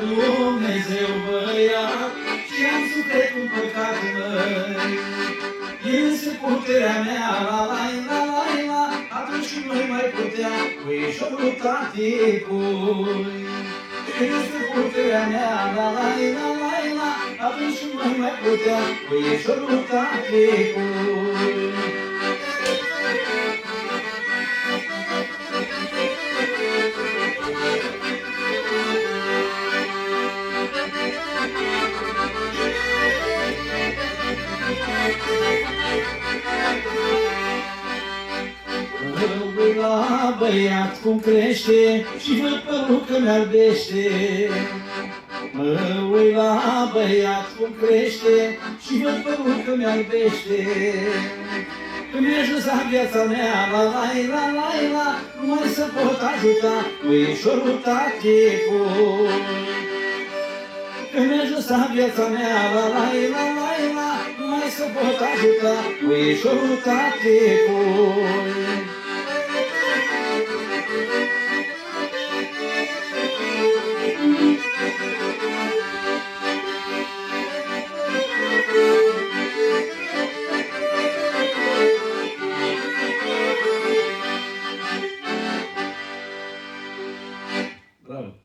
Dumnezeu băiat și am sufletul păcat, măi. Este puterea mea, la la la la la, atunci când nu mai putea, puișorul tati pui. Este puterea mea, la la la la la, atunci când nu mai putea, puișorul tati pui. La băiat cum crește și văd părul că mi-albește. Mă uit la băiat cum crește și văd părul că mi-albește. Când mi-a ajuns la viața mea, la la la la la, nu mai să pot ajuta, puișorul tati pui. Când mi-a ajuns la viața mea, la la la la la, nu mai să pot ajuta, puișorul tati pui.